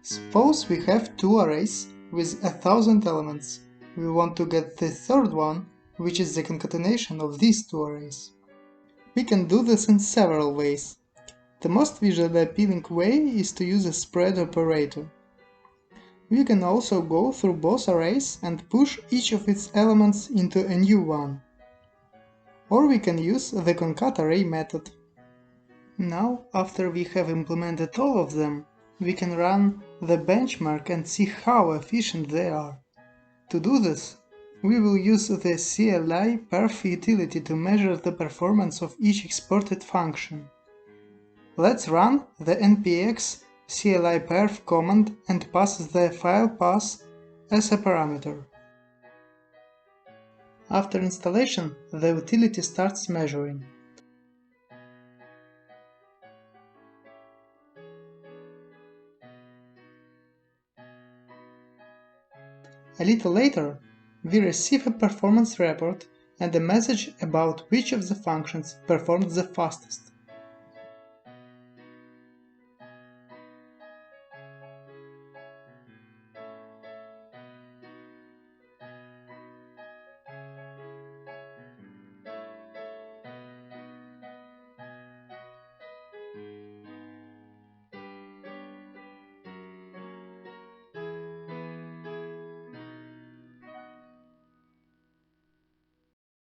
Suppose we have two arrays with 1000 elements. We want to get the third one, which is the concatenation of these two arrays. We can do this in several ways. The most visually appealing way is to use a spread operator. We can also go through both arrays and push each of its elements into a new one. Or we can use the concat_array method. Now, after we have implemented all of them, we can run the benchmark and see how efficient they are. To do this, we will use the CLI perf utility to measure the performance of each exported function. Let's run the npx CLI perf command and pass the file path as a parameter. After installation, the utility starts measuring. A little later, we receive a performance report and a message about which of the functions performed the fastest.